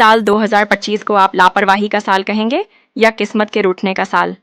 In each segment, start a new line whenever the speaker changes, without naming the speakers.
साल 2025 को आप लापरवाही का साल कहेंगे या किस्मत के रूठने का साल?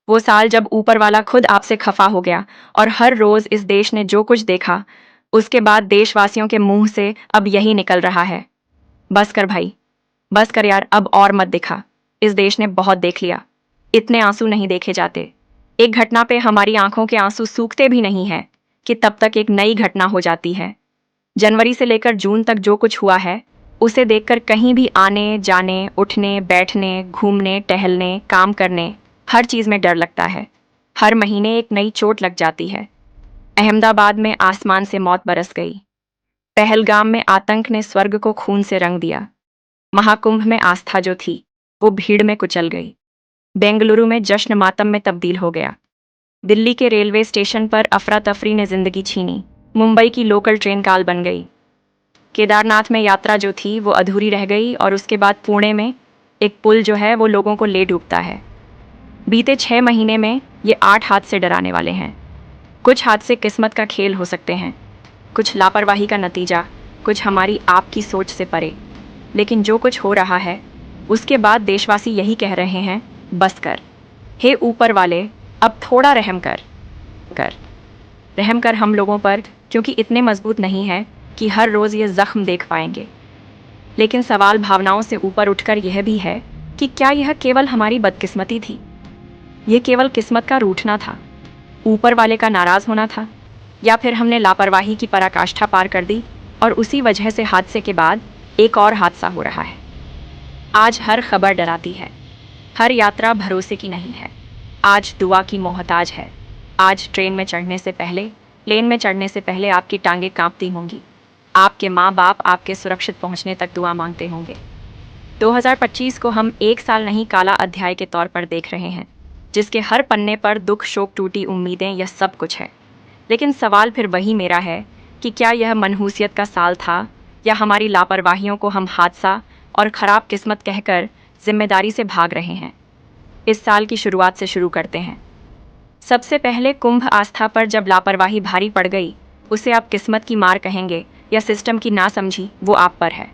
वो साल जब ऊपर वाला खुद आपसे खफा हो गया और हर रोज इस देश ने जो कुछ देखा, उसके बाद देशवासियों के मुंह से अब यही निकल रहा है, बस कर भाई, बस कर यार, अब और मत दिखा। इस देश ने बहुत देख लिया। इतने आंसू नहीं देखे जाते। एक घटना पे हमारी आंखों के आंसू सूखते भी नहीं हैं कि तब तक एक नई घटना हो जाती है। जनवरी से लेकर जून तक जो कुछ हुआ है, उसे देखकर कहीं भी आने जाने, उठने बैठने, घूमने टहलने, काम करने, हर चीज में डर लगता है। हर महीने एक नई चोट लग जाती है। अहमदाबाद में आसमान से मौत बरस गई। पहलगाम में आतंक ने स्वर्ग को खून से रंग दिया। महाकुंभ में आस्था जो थी, वो भीड़ में कुचल गई। बेंगलुरु में जश्न मातम में तब्दील हो गया। दिल्ली के रेलवे स्टेशन पर अफरा तफरी ने जिंदगी छीनी। मुंबई की लोकल ट्रेन काल बन गई। केदारनाथ में यात्रा जो थी वो अधूरी रह गई और उसके बाद पुणे में एक पुल जो है वो लोगों को ले डूबता है। बीते 6 महीने में ये 8 हादसे डराने वाले हैं। कुछ हादसे किस्मत का खेल हो सकते हैं, कुछ लापरवाही का नतीजा, कुछ हमारी आपकी सोच से परे। लेकिन जो कुछ हो रहा है, उसके बाद देशवासी यही कह रहे हैं, बस कर। हे ऊपर वाले, अब थोड़ा रहम कर कर रहम कर हम लोगों पर, क्योंकि इतने मजबूत नहीं है कि हर रोज़ ये ज़ख्म देख पाएंगे। लेकिन सवाल भावनाओं से ऊपर उठकर यह भी है कि क्या यह केवल हमारी बदकिस्मती थी? ये केवल किस्मत का रूठना था, ऊपर वाले का नाराज़ होना था, या फिर हमने लापरवाही की पराकाष्ठा पार कर दी और उसी वजह से हादसे के बाद एक और हादसा हो रहा है। आज हर खबर डराती है, हर यात्रा भरोसे की नहीं है। आज दुआ की मोहताज है। आज ट्रेन में चढ़ने से पहले, प्लेन में चढ़ने से पहले आपकी टांगें कांपती होंगी। आपके माँ बाप आपके सुरक्षित पहुंचने तक दुआ मांगते होंगे। 2025 को हम एक साल नहीं, काला अध्याय के तौर पर देख रहे हैं, जिसके हर पन्ने पर दुख, शोक, टूटी उम्मीदें, यह सब कुछ है। लेकिन सवाल फिर वही मेरा है कि क्या यह मनहूसियत का साल था, या हमारी लापरवाहियों को हम हादसा और ख़राब किस्मत कहकर जिम्मेदारी से भाग रहे हैं? इस साल की शुरुआत से शुरू करते हैं। सबसे पहले कुंभ आस्था पर जब लापरवाही भारी पड़ गई, उसे आप किस्मत की मार कहेंगे या सिस्टम की नासमझी, वो आप पर है।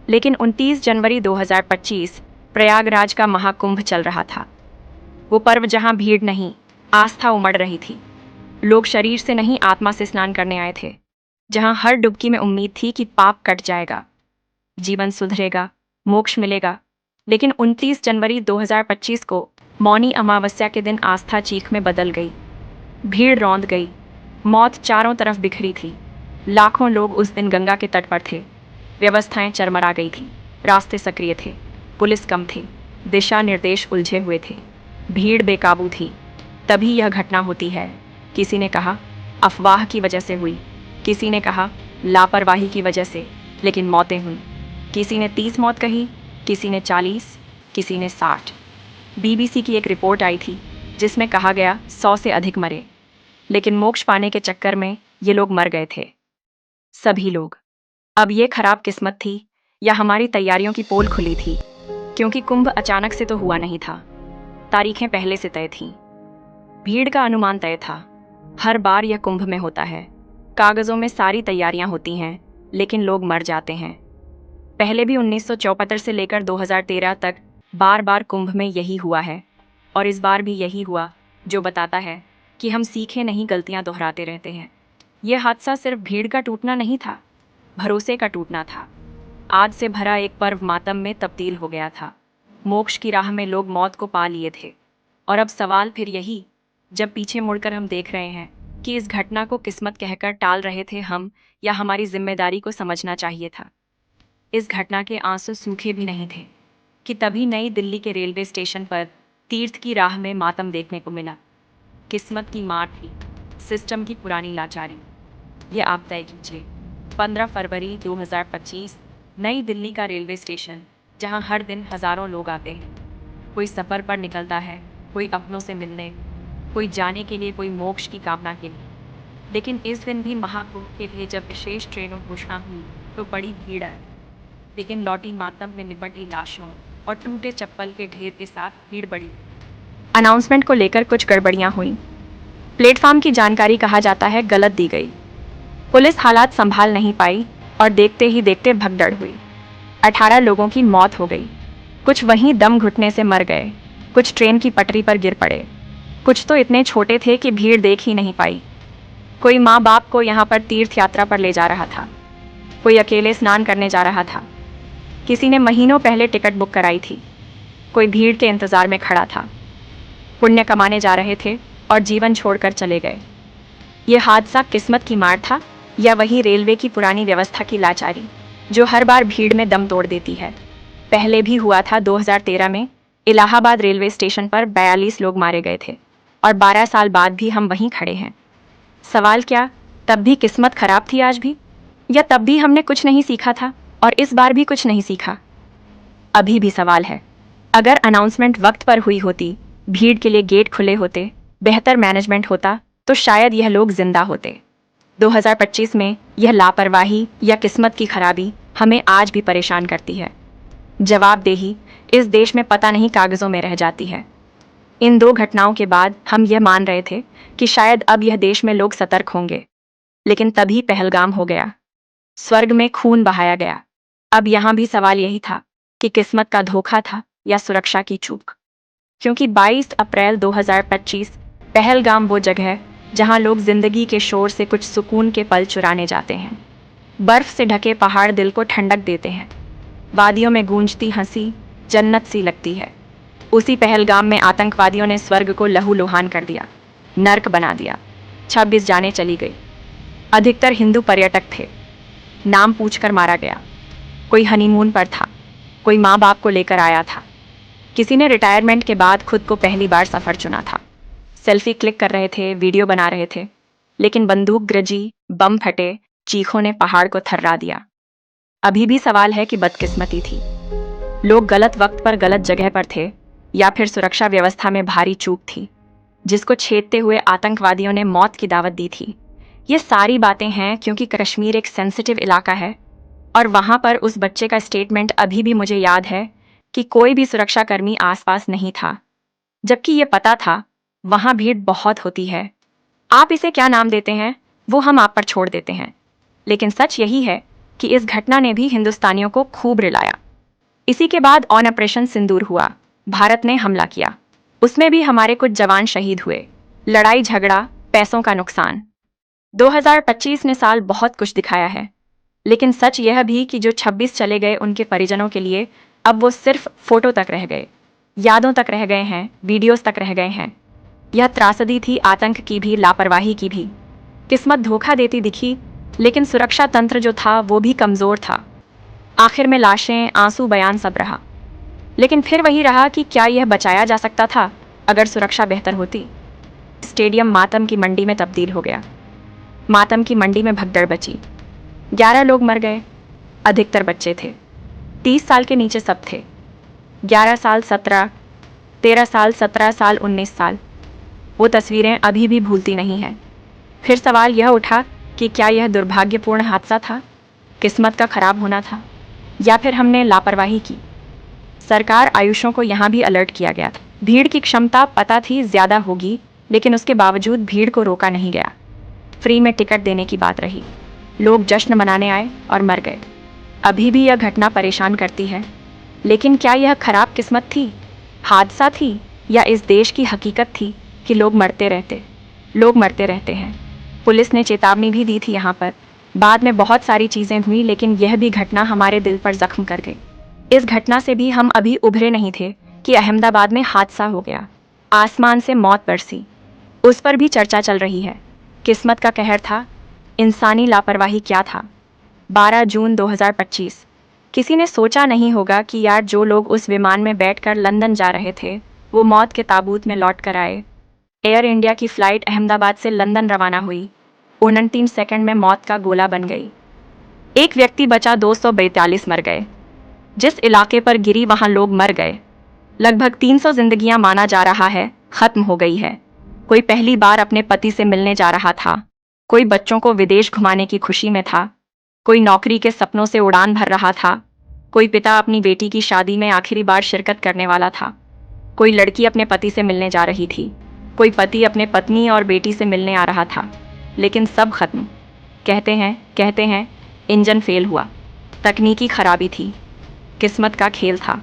लेकिन 29 जनवरी 2025 प्रयागराज का महाकुंभ चल रहा था। वो पर्व जहां भीड़ नहीं, आस्था उमड़ रही थी। लोग शरीर से नहीं, आत्मा से स्नान करने आए थे। जहां हर डुबकी में उम्मीद थी कि पाप कट जाएगा, जीवन सुधरेगा, मोक्ष मिलेगा। लेकिन 29 जनवरी 2025 को मौनी अमावस्या के दिन आस्था चीख में बदल गई। भीड़ रौंद गई। मौत चारों तरफ बिखरी थी। लाखों लोग उस दिन गंगा के तट पर थे। व्यवस्थाएं चरमरा गई थी। रास्ते सक्रिय थे। पुलिस कम थी। दिशा निर्देश उलझे हुए थे। भीड़ बेकाबू थी। तभी यह घटना होती है। किसी ने कहा अफवाह की वजह से हुई, किसी ने कहा लापरवाही की वजह से, लेकिन मौतें हुई। किसी ने 30 मौत कही, किसी ने 40, किसी ने 60। बीबीसी की एक रिपोर्ट आई थी जिसमें कहा गया 100 से अधिक मरे। लेकिन मोक्ष पाने के चक्कर में ये लोग मर गए थे, सभी लोग। अब ये खराब किस्मत थी या हमारी तैयारियों की पोल खुली थी? क्योंकि कुंभ अचानक से तो हुआ नहीं था। तारीखें पहले से तय थीं। भीड़ का अनुमान तय था। हर बार यह कुंभ में होता है। कागजों में सारी तैयारियां होती हैं, लेकिन लोग मर जाते हैं। पहले भी 1974 से लेकर 2013 तक बार बार कुंभ में यही हुआ है, और इस बार भी यही हुआ, जो बताता है कि हम सीखे नहीं, गलतियां दोहराते रहते हैं। यह हादसा सिर्फ भीड़ का टूटना नहीं था, भरोसे का टूटना था। आज से भरा एक पर्व मातम में तब्दील हो गया था। मोक्ष की राह में लोग मौत को पा लिए थे। और अब सवाल फिर यही, जब पीछे मुड़कर हम देख रहे हैं कि इस घटना को किस्मत कहकर टाल रहे थे हम, या हमारी जिम्मेदारी को समझना चाहिए था। इस घटना के आंसू सूखे भी नहीं थे कि तभी नई दिल्ली के रेलवे स्टेशन पर तीर्थ की राह में मातम देखने को मिला। किस्मत की मार थी, सिस्टम की पुरानी लाचारी। ये आप तय कीजिए। 15 फरवरी 2025 नई दिल्ली का रेलवे स्टेशन, जहां हर दिन हज़ारों लोग आते हैं। कोई सफ़र पर निकलता है, कोई अपनों से मिलने, कोई जाने के लिए, कोई मोक्ष की कामना के लिए। लेकिन इस दिन भी महाकुंभ के लिए जब विशेष ट्रेनों घोषणा हुई तो बड़ी भीड़ आई। लेकिन लौटी मातम में निपटी लाशों और टूटे चप्पल के ढेर के साथ भीड़ बढ़ी। अनाउंसमेंट को लेकर कुछ गड़बड़ियां हुई। प्लेटफॉर्म की जानकारी कहा जाता है गलत दी गई। पुलिस हालात संभाल नहीं पाई और देखते ही देखते भगदड़ हुई। 18 लोगों की मौत हो गई। कुछ वहीं दम घुटने से मर गए, कुछ ट्रेन की पटरी पर गिर पड़े, कुछ तो इतने छोटे थे कि भीड़ देख ही नहीं पाई। कोई माँ बाप को यहाँ पर तीर्थ यात्रा पर ले जा रहा था, कोई अकेले स्नान करने जा रहा था, किसी ने महीनों पहले टिकट बुक कराई थी, कोई भीड़ के इंतजार में खड़ा था। पुण्य कमाने जा रहे थे और जीवन छोड़कर चले गए। ये हादसा किस्मत की मार था या वही रेलवे की पुरानी व्यवस्था की लाचारी जो हर बार भीड़ में दम तोड़ देती है। पहले भी हुआ था 2013 में इलाहाबाद रेलवे स्टेशन पर 42 लोग मारे गए थे और 12 साल बाद भी हम वहीं खड़े हैं। सवाल क्या, तब भी किस्मत खराब थी आज भी, या तब भी हमने कुछ नहीं सीखा था और इस बार भी कुछ नहीं सीखा? अभी भी सवाल है। अगर अनाउंसमेंट वक्त पर हुई होती, भीड़ के लिए गेट खुले होते, बेहतर मैनेजमेंट होता, तो शायद यह लोग जिंदा होते। 2025 में यह लापरवाही या किस्मत की खराबी हमें आज भी परेशान करती है। जवाबदेही इस देश में पता नहीं कागजों में रह जाती है। इन 2 घटनाओं के बाद हम यह मान रहे थे कि शायद अब यह देश में लोग सतर्क होंगे, लेकिन तभी पहलगाम हो गया, स्वर्ग में खून बहाया गया। अब यहाँ भी सवाल यही था कि किस्मत का धोखा था या सुरक्षा की चूक, क्योंकि 22 अप्रैल 2025 पहलगाम वो जगह है जहाँ लोग जिंदगी के शोर से कुछ सुकून के पल चुराने जाते हैं। बर्फ से ढके पहाड़ दिल को ठंडक देते हैं, वादियों में गूंजती हंसी जन्नत सी लगती है। उसी पहलगाम में आतंकवादियों ने स्वर्ग को लहूलुहान कर दिया, नर्क बना दिया। 26 जानें चली गई। अधिकतर हिंदू पर्यटक थे। नाम पूछकर मारा गया। कोई हनीमून पर था, कोई माँ बाप को लेकर आया था, किसी ने रिटायरमेंट के बाद खुद को पहली बार सफ़र चुना था। सेल्फी क्लिक कर रहे थे, वीडियो बना रहे थे, लेकिन बंदूक गरजी, बम फटे, चीखों ने पहाड़ को थर्रा दिया। अभी भी सवाल है कि बदकिस्मती थी, लोग गलत वक्त पर गलत जगह पर थे, या फिर सुरक्षा व्यवस्था में भारी चूक थी जिसको छेदते हुए आतंकवादियों ने मौत की दावत दी थी। ये सारी बातें हैं क्योंकि कश्मीर एक सेंसिटिव इलाका है और वहां पर उस बच्चे का स्टेटमेंट अभी भी मुझे याद है कि कोई भी सुरक्षाकर्मी आसपास नहीं था, जबकि ये पता था वहां भीड़ बहुत होती है। आप इसे क्या नाम देते हैं वो हम आप पर छोड़ देते हैं, लेकिन सच यही है कि इस घटना ने भी हिंदुस्तानियों को खूब रिलाया। इसी के बाद ऑन ऑपरेशन सिंदूर हुआ, भारत ने हमला किया, उसमें भी हमारे कुछ जवान शहीद हुए। लड़ाई झगड़ा, पैसों का नुकसान। 2025 ने साल बहुत कुछ दिखाया है, लेकिन सच यह भी कि जो 26 चले गए उनके परिजनों के लिए अब वो सिर्फ फोटो तक रह गए, यादों तक रह गए हैं, वीडियोस तक रह गए हैं। यह त्रासदी थी आतंक की भी, लापरवाही की भी। किस्मत धोखा देती दिखी, लेकिन सुरक्षा तंत्र जो था वो भी कमज़ोर था। आखिर में लाशें, आंसू, बयान सब रहा, लेकिन फिर वही रहा कि क्या यह बचाया जा सकता था अगर सुरक्षा बेहतर होती? स्टेडियम मातम की मंडी में तब्दील हो गया। मातम की मंडी में भगदड़ बची। 11 लोग मर गए, अधिकतर बच्चे थे। 30 साल के नीचे सब थे। 11 साल, 17, 13 साल, 17 साल, 19 साल। वो तस्वीरें अभी भी भूलती नहीं हैं। फिर सवाल यह उठा कि क्या यह दुर्भाग्यपूर्ण हादसा था, किस्मत का खराब होना था, या फिर हमने लापरवाही की? सरकार आयुषों को यहाँ भी अलर्ट किया गया था। भीड़ की क्षमता पता थी ज़्यादा होगी, लेकिन उसके बावजूद भीड़ को रोका नहीं गया। फ्री में टिकट देने की बात रही, लोग जश्न मनाने आए और मर गए। अभी भी यह घटना परेशान करती है, लेकिन क्या यह खराब किस्मत थी, हादसा थी, या इस देश की हकीकत थी कि लोग मरते रहते हैं? पुलिस ने चेतावनी भी दी थी यहाँ पर। बाद में बहुत सारी चीज़ें हुई, लेकिन यह भी घटना हमारे दिल पर जख्म कर गई। इस घटना से भी हम अभी उभरे नहीं थे कि अहमदाबाद में हादसा हो गया, आसमान से मौत बरसी, उस पर भी चर्चा चल रही है। किस्मत का कहर था, इंसानी लापरवाही क्या था? 12 जून 2025। किसी ने सोचा नहीं होगा कि यार जो लोग उस विमान में बैठकर लंदन जा रहे थे वो मौत के ताबूत में लौट कर आए। एयर इंडिया की फ़्लाइट अहमदाबाद से लंदन रवाना हुई, 29 सेकंड में मौत का गोला बन गई। एक व्यक्ति बचा, 242 मर गए। जिस इलाके पर गिरी वहाँ लोग मर गए। लगभग 300 जिंदगियां माना जा रहा है खत्म हो गई है। कोई पहली बार अपने पति से मिलने जा रहा था, कोई बच्चों को विदेश घुमाने की खुशी में था, कोई नौकरी के सपनों से उड़ान भर रहा था, कोई पिता अपनी बेटी की शादी में आखिरी बार शिरकत करने वाला था, कोई लड़की अपने पति से मिलने जा रही थी, कोई पति अपने पत्नी और बेटी से मिलने आ रहा था, लेकिन सब खत्म। कहते हैं इंजन फेल हुआ, तकनीकी खराबी थी, किस्मत का खेल था।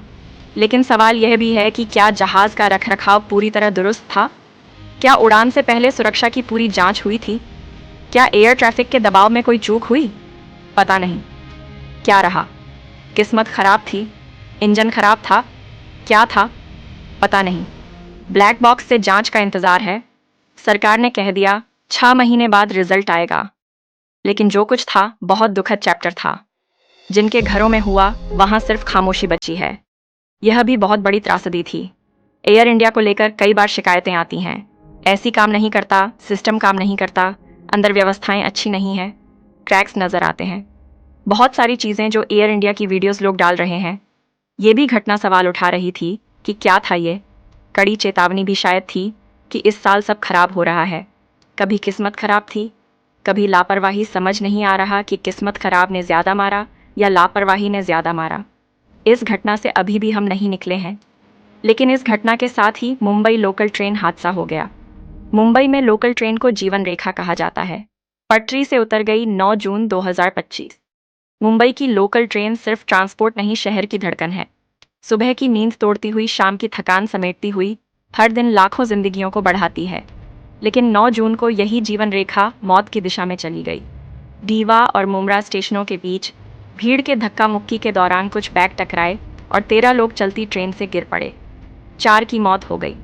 लेकिन सवाल यह भी है कि क्या जहाज का रखरखाव पूरी तरह दुरुस्त था? क्या उड़ान से पहले सुरक्षा की पूरी जांच हुई थी? क्या एयर ट्रैफिक के दबाव में कोई चूक हुई? पता नहीं। क्या रहा? किस्मत खराब थी? इंजन खराब था? क्या था? पता नहीं। ब्लैक बॉक्स से जांच का इंतजार है। सरकार ने कह दिया 6 महीने बाद रिजल्ट आएगा। लेकिन जो कुछ था बहुत दुखद चैप्टर था। जिनके घरों में हुआ वहां सिर्फ खामोशी बची है। यह भी बहुत बड़ी त्रासदी थी। एयर इंडिया को लेकर कई बार शिकायतें आती हैं। ऐसी काम नहीं करता, सिस्टम काम नहीं करता, अंदर व्यवस्थाएं अच्छी नहीं हैं, क्रैक्स नजर आते हैं। बहुत सारी चीजें जो एयर इंडिया की वीडियोस लोग डाल रहे हैं। ये भी घटना सवाल उठा रही थी कि क्या था ये? कड़ी चेतावनी भी शायद थी कि इस साल सब खराब हो रहा है। कभी किस्मत खराब थी, कभी लापरवाही। समझ नहीं आ रहा कि किस्मत खराब ने ज्यादा मारा या लापरवाही ने ज्यादा मारा। इस घटना से अभी भी हम नहीं निकले हैं। लेकिन इस घटना के साथ ही मुंबई लोकल ट्रेन हादसा हो गया। मुंबई में लोकल ट्रेन को जीवन रेखा कहा जाता है। पटरी से उतर गई 9 जून 2025। मुंबई की लोकल ट्रेन सिर्फ ट्रांसपोर्ट नहीं, शहर की धड़कन है। सुबह की नींद तोड़ती हुई, शाम की थकान समेटती हुई, हर दिन लाखों जिंदगियों को बढ़ाती है। लेकिन 9 जून को यही जीवन रेखा मौत की दिशा में चली गई। डीवा और मुमरा स्टेशनों के बीच भीड़ के धक्का मुक्की के दौरान कुछ बैग टकराए और 13 लोग चलती ट्रेन से गिर पड़े। 4 की मौत हो गई।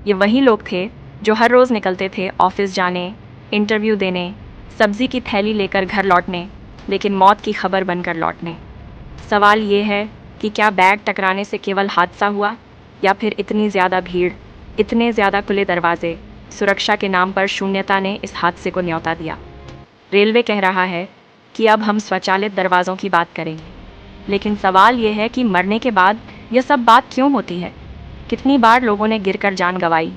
ये वही लोग थे जो हर रोज़ निकलते थे ऑफिस जाने, इंटरव्यू देने, सब्जी की थैली लेकर घर लौटने, लेकिन मौत की खबर बनकर लौटने। सवाल ये है कि क्या बैग टकराने से केवल हादसा हुआ, या फिर इतनी ज़्यादा भीड़, इतने ज़्यादा खुले दरवाजे, सुरक्षा के नाम पर शून्यता ने इस हादसे को न्योता दिया। रेलवे कह रहा है कि अब हम स्वचालित दरवाज़ों की बात करेंगे। लेकिन सवाल ये है कि मरने के बाद यह सब बात क्यों होती है? कितनी बार लोगों ने गिरकर जान गंवाई,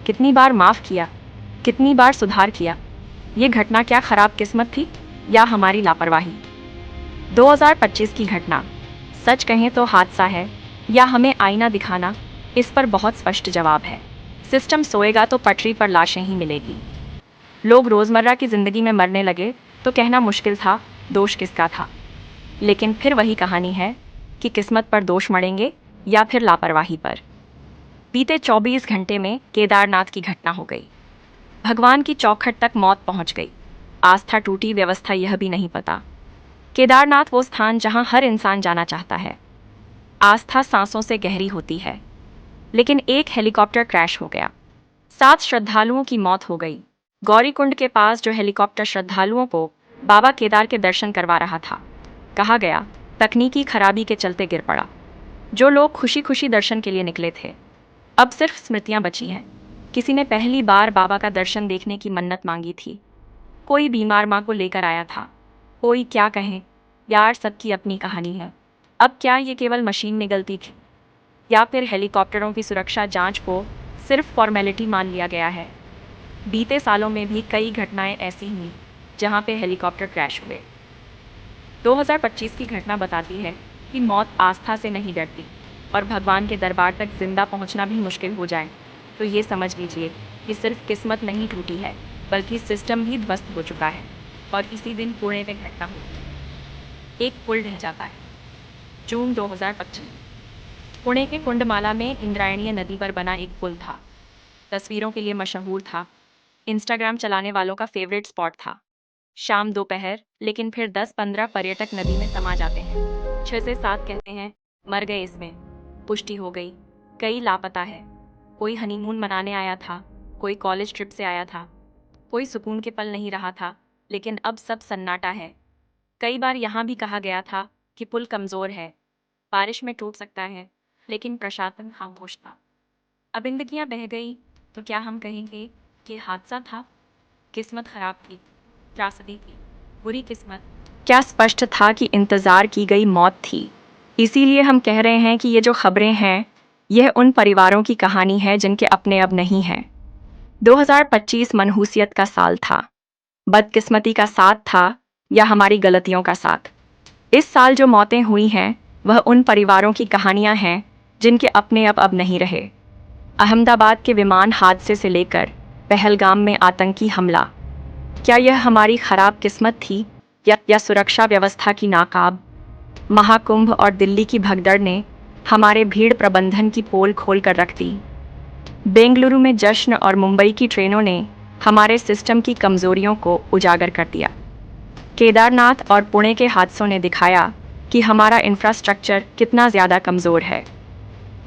कितनी बार माफ़ किया, कितनी बार सुधार किया? ये घटना क्या खराब किस्मत थी या हमारी लापरवाही? 2025 की घटना सच कहें तो हादसा है या हमें आईना दिखाना? इस पर बहुत स्पष्ट जवाब है। सिस्टम सोएगा तो पटरी पर लाशें ही मिलेगी। लोग रोज़मर्रा की ज़िंदगी में मरने लगे तो कहना मुश्किल था दोष किसका था। लेकिन फिर वही कहानी है कि किस्मत पर दोष मढ़ेंगे या फिर लापरवाही पर। बीते 24 घंटे में केदारनाथ की घटना हो गई। भगवान की चौखट तक मौत पहुंच गई। आस्था टूटी, व्यवस्था यह भी नहीं पता। केदारनाथ वो स्थान जहां हर इंसान जाना चाहता है। आस्था सांसों से गहरी होती है। लेकिन एक हेलीकॉप्टर क्रैश हो गया। 7 श्रद्धालुओं की मौत हो गई। गौरीकुंड के पास जो हेलीकॉप्टर श्रद्धालुओं को बाबा केदार के दर्शन करवा रहा था, कहा गया तकनीकी खराबी के चलते गिर पड़ा। जो लोग खुशी खुशी दर्शन के लिए निकले थे, अब सिर्फ स्मृतियां बची हैं। किसी ने पहली बार बाबा का दर्शन देखने की मन्नत मांगी थी। कोई बीमार माँ को लेकर आया था। कोई क्या कहे यार, सबकी अपनी कहानी है। अब क्या ये केवल मशीन में गलती थी, या फिर हेलीकॉप्टरों की सुरक्षा जांच को सिर्फ फॉर्मेलिटी मान लिया गया है? बीते सालों में भी कई घटनाएं ऐसी हुई जहां पे हेलीकॉप्टर क्रैश हुए। 2025 की घटना बताती है कि मौत आस्था से नहीं डरती, और भगवान के दरबार तक जिंदा पहुंचना भी मुश्किल हो जाए तो ये समझ लीजिए कि सिर्फ किस्मत नहीं टूटी है, बल्कि सिस्टम भी ध्वस्त हो चुका है। और इसी दिन पुणे में घटना हुई। एक पुल ढह जाता है। जून 2025। पुणे के कुंडमाला में इंद्रायणीय नदी पर बना एक पुल था। तस्वीरों के लिए मशहूर था। इंस्टाग्राम चलाने वालों का फेवरेट स्पॉट था। शाम दोपहर, लेकिन फिर 10-15 पर्यटक नदी में समा जाते हैं। 6 से 7 कहते हैं मर गए इसमें। पुष्टि हो गई, कई लापता है। कोई हनीमून मनाने आया था, कोई कॉलेज ट्रिप से आया था, कोई सुकून के पल नहीं रहा था। लेकिन अब सब सन्नाटा है। कई बार यहाँ भी कहा गया था कि पुल कमज़ोर है, बारिश में टूट सकता है, लेकिन प्रशासन खामोश था। अब जिंदगियाँ बह गई तो क्या हम कहेंगे कि हादसा था, किस्मत खराब थी, त्रासदी थी, बुरी किस्मत? क्या स्पष्ट था कि इंतज़ार की गई मौत थी। इसीलिए हम कह रहे हैं कि ये जो खबरें हैं, यह उन परिवारों की कहानी है जिनके अपने अब नहीं हैं। 2025 मनहूसियत का साल था, बदकिस्मती का साथ था, या हमारी गलतियों का साथ? इस साल जो मौतें हुई हैं वह उन परिवारों की कहानियां हैं जिनके अपने अब नहीं रहे। अहमदाबाद के विमान हादसे से लेकर पहलगाम में आतंकी हमला, क्या यह हमारी खराब किस्मत थी या सुरक्षा व्यवस्था की नाकाब? महाकुंभ और दिल्ली की भगदड़ ने हमारे भीड़ प्रबंधन की पोल खोल कर रख दी। बेंगलुरु में जश्न और मुंबई की ट्रेनों ने हमारे सिस्टम की कमजोरियों को उजागर कर दिया। केदारनाथ और पुणे के हादसों ने दिखाया कि हमारा इंफ्रास्ट्रक्चर कितना ज़्यादा कमज़ोर है।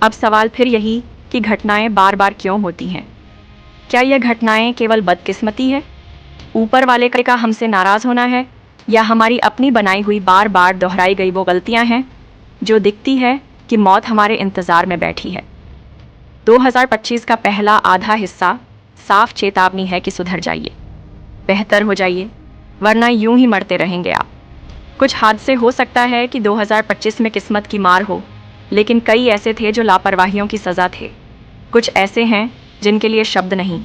अब सवाल फिर यही कि घटनाएं बार बार क्यों होती हैं? क्या यह घटनाएं केवल बदकिस्मती है, ऊपर वाले का हमसे नाराज़ होना है, या हमारी अपनी बनाई हुई बार बार दोहराई गई वो गलतियां हैं जो दिखती है कि मौत हमारे इंतज़ार में बैठी है? 2025 का पहला आधा हिस्सा साफ चेतावनी है कि सुधर जाइए, बेहतर हो जाइए, वरना यूं ही मरते रहेंगे आप। कुछ हादसे हो सकता है कि 2025 में किस्मत की मार हो, लेकिन कई ऐसे थे जो लापरवाहियों की सज़ा थे। कुछ ऐसे हैं जिनके लिए शब्द नहीं।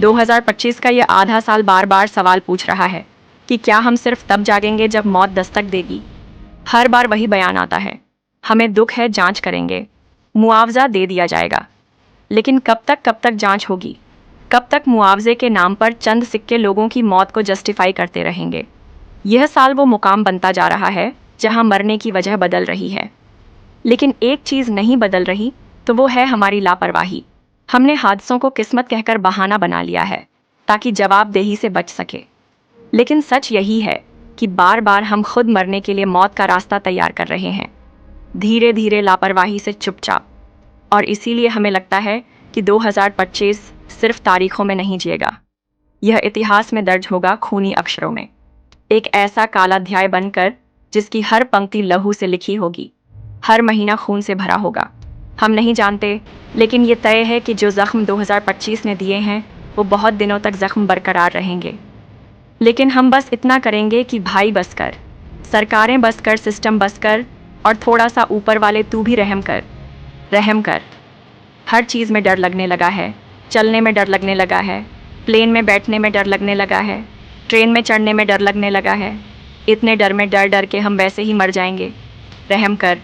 2025 का यह आधा साल बार बार सवाल पूछ रहा है कि क्या हम सिर्फ तब जागेंगे जब मौत दस्तक देगी? हर बार वही बयान आता है, हमें दुख है, जांच करेंगे, मुआवजा दे दिया जाएगा। लेकिन कब तक जांच होगी? कब तक मुआवजे के नाम पर चंद सिक्के लोगों की मौत को जस्टिफाई करते रहेंगे? यह साल वो मुकाम बनता जा रहा है जहां मरने की वजह बदल रही है, लेकिन एक चीज़ नहीं बदल रही, तो वो है हमारी लापरवाही। हमने हादसों को किस्मत कहकर बहाना बना लिया है ताकि जवाबदेही से बच सके। लेकिन सच यही है कि बार बार हम खुद मरने के लिए मौत का रास्ता तैयार कर रहे हैं, धीरे धीरे, लापरवाही से, चुपचाप। और इसीलिए हमें लगता है कि 2025 सिर्फ तारीखों में नहीं जिएगा, यह इतिहास में दर्ज होगा खूनी अक्षरों में, एक ऐसा काला अध्याय बनकर जिसकी हर पंक्ति लहू से लिखी होगी, हर महीना खून से भरा होगा। हम नहीं जानते, लेकिन ये तय है कि जो ज़ख्म 2025 ने दिए हैं वो बहुत दिनों तक ज़ख्म बरकरार रहेंगे। लेकिन हम बस इतना करेंगे कि भाई बस कर, सरकारें बस कर, सिस्टम बस कर, और थोड़ा सा ऊपर वाले तू भी रहम कर, रहम कर। हर चीज़ में डर लगने लगा है, चलने में डर लगने लगा है, प्लेन में बैठने में डर लगने लगा है, ट्रेन में चढ़ने में डर लगने लगा है। इतने डर में डर डर के हम वैसे ही मर जाएंगे। रहम कर।